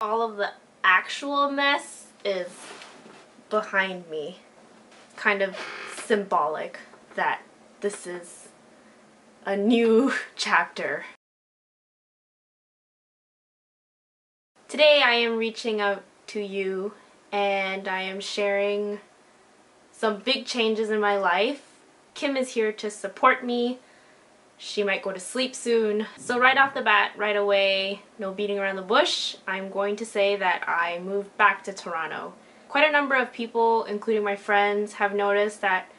All of the actual mess is behind me. Kind of symbolic that this is a new chapter. Today I am reaching out to you and I am sharing some big changes in my life. Kim is here to support me. She might go to sleep soon. So right off the bat, right away, no beating around the bush, I'm going to say that I moved back to Toronto. Quite a number of people, including my friends, have noticed that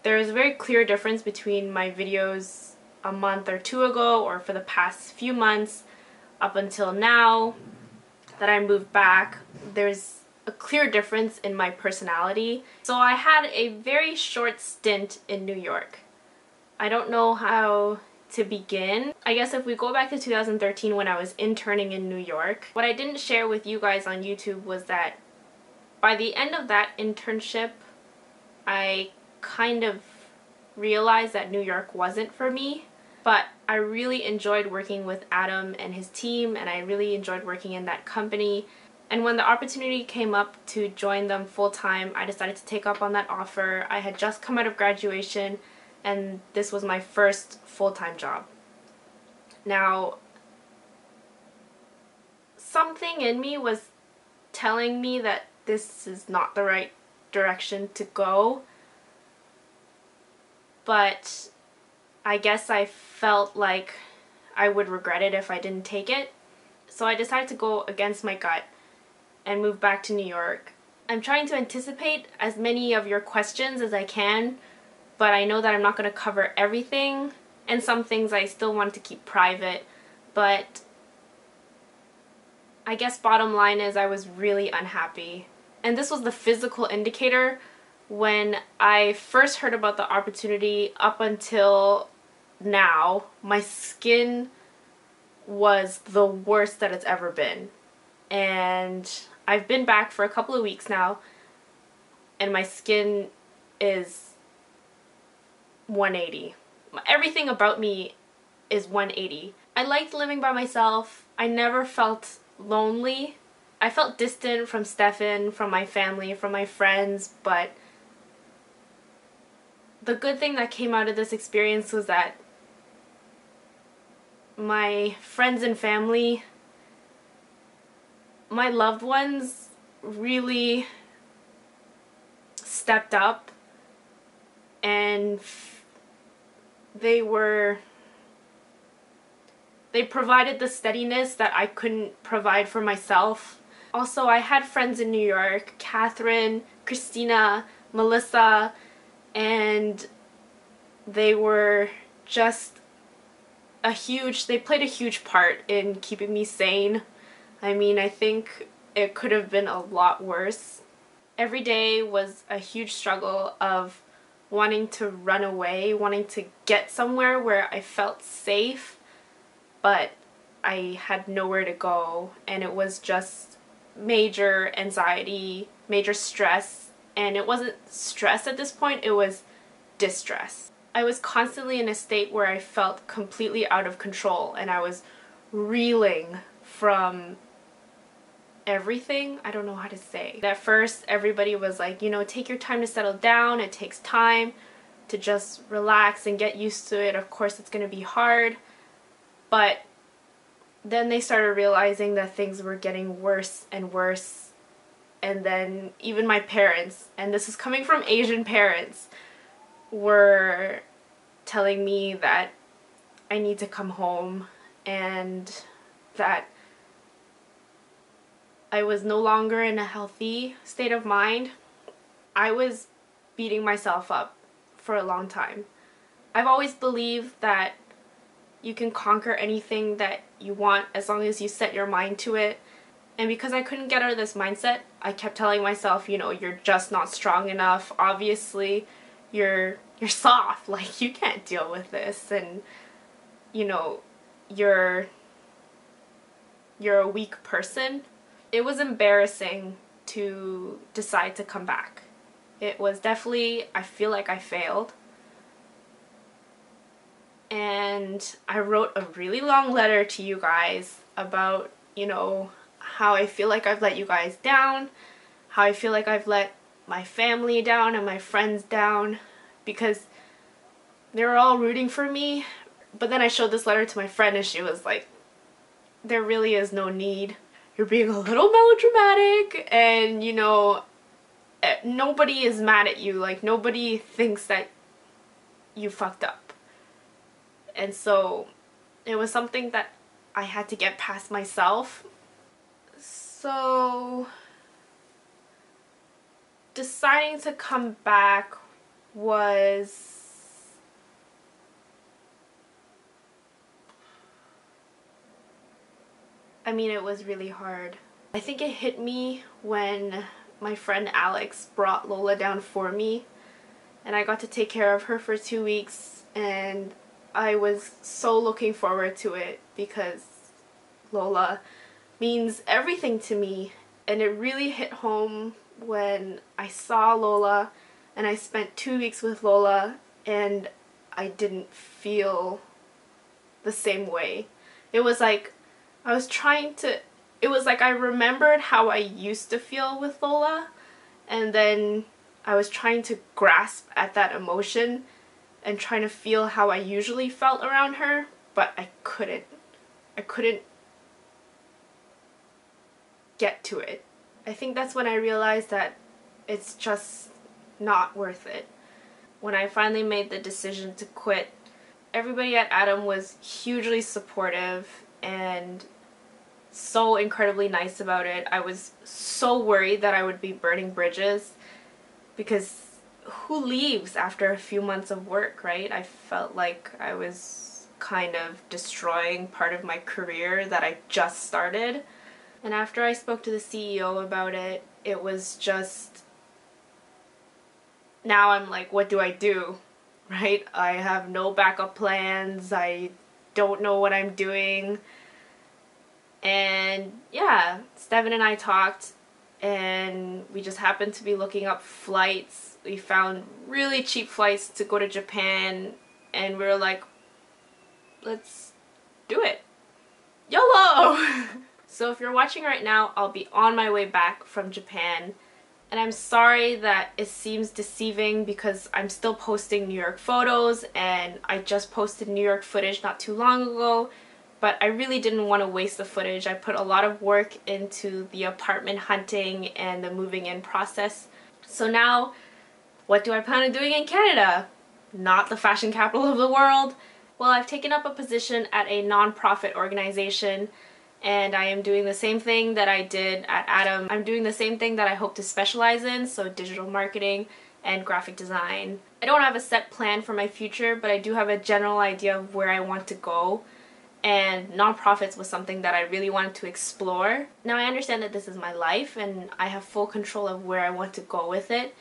there is a very clear difference between my videos a month or two ago or for the past few months up until now that I moved back. There's a clear difference in my personality. So I had a very short stint in New York. I don't know how to begin. I guess if we go back to 2013 when I was interning in New York, what I didn't share with you guys on YouTube was that by the end of that internship, I kind of realized that New York wasn't for me. But I really enjoyed working with Adam and his team, and I really enjoyed working in that company. And when the opportunity came up to join them full-time, I decided to take up on that offer. I had just come out of graduation, and this was my first full-time job. Now, something in me was telling me that this is not the right direction to go, but I guess I felt like I would regret it if I didn't take it. So I decided to go against my gut and move back to New York. I'm trying to anticipate as many of your questions as I can, but I know that I'm not going to cover everything, and some things I still want to keep private. But I guess bottom line is I was really unhappy. And this was the physical indicator. When I first heard about the opportunity up until now, my skin was the worst that it's ever been. And I've been back for a couple of weeks now, and my skin is 180. Everything about me is 180. I liked living by myself. I never felt lonely. I felt distant from Stefan, from my family, from my friends, but the good thing that came out of this experience was that my friends and family, my loved ones, really stepped up, and they provided the steadiness that I couldn't provide for myself. Also, I had friends in New York, Catherine, Christina, Melissa, and they were just they played a huge part in keeping me sane. I mean, I think it could have been a lot worse. Every day was a huge struggle of wanting to run away, wanting to get somewhere where I felt safe, but I had nowhere to go, and it was just major anxiety, major stress, and it wasn't stress at this point, it was distress. I was constantly in a state where I felt completely out of control, and I was reeling from everything. I don't know how to say. At first, everybody was like, you know, take your time to settle down. It takes time to just relax and get used to it. Of course, it's going to be hard. But then they started realizing that things were getting worse and worse. And then even my parents, and this is coming from Asian parents, were telling me that I need to come home and that I was no longer in a healthy state of mind. I was beating myself up for a long time. I've always believed that you can conquer anything that you want as long as you set your mind to it. And because I couldn't get out of this mindset, I kept telling myself, you know, you're just not strong enough. Obviously, you're soft. Like, you can't deal with this, and you know, you're a weak person. It was embarrassing to decide to come back. It was definitely, I feel like I failed. And I wrote a really long letter to you guys about, you know, how I feel like I've let you guys down, how I feel like I've let my family down and my friends down, because they were all rooting for me. But then I showed this letter to my friend and she was like, there really is no need. You're being a little melodramatic, and you know, nobody is mad at you. Like, nobody thinks that you fucked up. And so it was something that I had to get past myself. So deciding to come back was, I mean, it was really hard. I think it hit me when my friend Alex brought Lola down for me, and I got to take care of her for 2 weeks, and I was so looking forward to it because Lola means everything to me. And it really hit home when I saw Lola and I spent 2 weeks with Lola and I didn't feel the same way. It was like I remembered how I used to feel with Lola, and then I was trying to grasp at that emotion and trying to feel how I usually felt around her, but I couldn't get to it. I think that's when I realized that it's just not worth it. When I finally made the decision to quit, everybody at Adam was hugely supportive and so incredibly nice about it. I was so worried that I would be burning bridges, because who leaves after a few months of work, right? I felt like I was kind of destroying part of my career that I just started. And after I spoke to the CEO about it, it was just, now I'm like, what do I do, right? I have no backup plans. I don't know what I'm doing. And yeah, Steven and I talked, and we just happened to be looking up flights. We found really cheap flights to go to Japan, and we were like, let's do it. YOLO! So if you're watching right now, I'll be on my way back from Japan, and I'm sorry that it seems deceiving because I'm still posting New York photos, and I just posted New York footage not too long ago. But I really didn't want to waste the footage. I put a lot of work into the apartment hunting and the moving in process. So now, what do I plan on doing in Canada? Not the fashion capital of the world. Well, I've taken up a position at a non-profit organization, and I am doing the same thing that I did at Adam. I'm doing the same thing that I hope to specialize in, so digital marketing and graphic design. I don't have a set plan for my future, but I do have a general idea of where I want to go. And nonprofits was something that I really wanted to explore. Now I understand that this is my life and I have full control of where I want to go with it,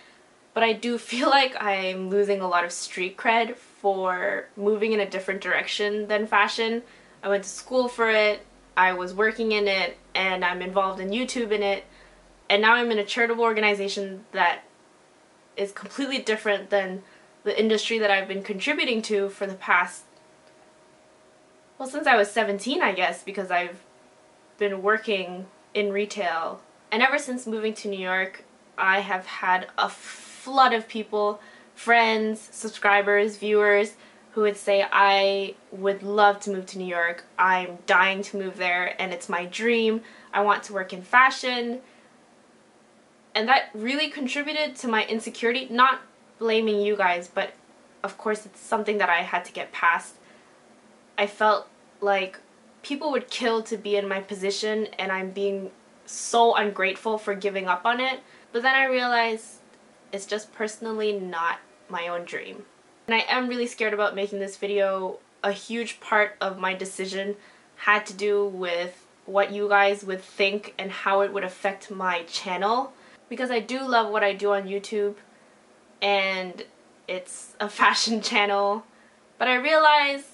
but I do feel like I'm losing a lot of street cred for moving in a different direction than fashion. I went to school for it, I was working in it, and I'm involved in YouTube in it, and now I'm in a charitable organization that is completely different than the industry that I've been contributing to for the past, well, since I was 17, I guess, because I've been working in retail. And ever since moving to New York, I have had a flood of people, friends, subscribers, viewers, who would say, I would love to move to New York. I'm dying to move there, and it's my dream. I want to work in fashion. And that really contributed to my insecurity. Not blaming you guys, but of course it's something that I had to get past. I felt like people would kill to be in my position, and I'm being so ungrateful for giving up on it. But then I realized it's just personally not my own dream. And I am really scared about making this video. A huge part of my decision had to do with what you guys would think and how it would affect my channel. Because I do love what I do on YouTube, and it's a fashion channel. But I realize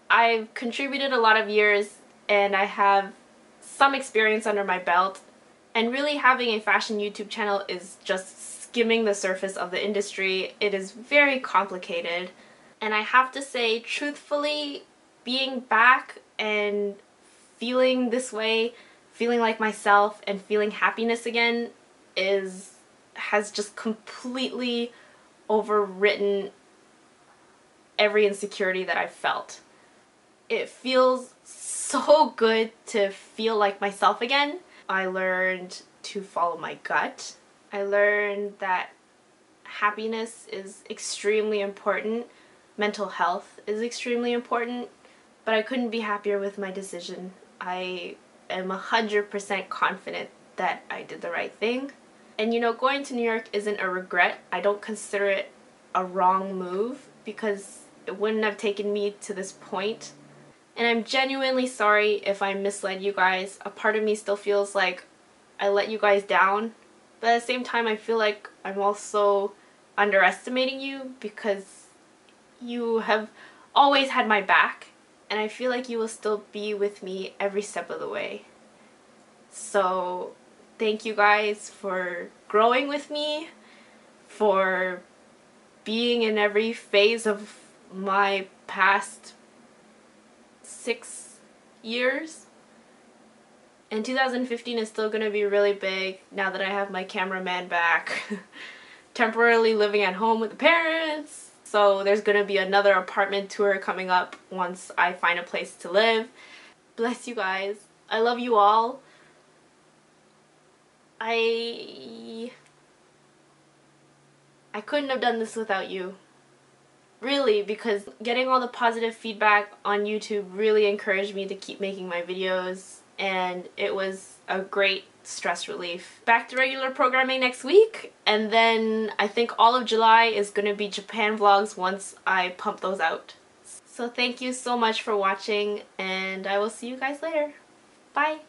I've contributed a lot of years and I have some experience under my belt, and really having a fashion YouTube channel is just skimming the surface of the industry. It is very complicated, and I have to say, truthfully, being back and feeling this way feeling like myself and feeling happiness again has just completely overwritten every insecurity that I've felt. It feels so good to feel like myself again. I learned to follow my gut. I learned that happiness is extremely important. Mental health is extremely important. But I couldn't be happier with my decision. I am 100% confident that I did the right thing. And you know, going to New York isn't a regret. I don't consider it a wrong move because it wouldn't have taken me to this point. And I'm genuinely sorry if I misled you guys. A part of me still feels like I let you guys down. But at the same time, I feel like I'm also underestimating you because you have always had my back. And I feel like you will still be with me every step of the way. So thank you guys for growing with me, for being in every phase of my past 6 years. And 2015 is still going to be really big now that I have my cameraman back. Temporarily living at home with the parents. So there's going to be another apartment tour coming up once I find a place to live. Bless you guys. I love you all. I couldn't have done this without you. Really, because getting all the positive feedback on YouTube really encouraged me to keep making my videos, and it was a great stress relief. Back to regular programming next week, and then I think all of July is going to be Japan vlogs once I pump those out. So thank you so much for watching, and I will see you guys later. Bye!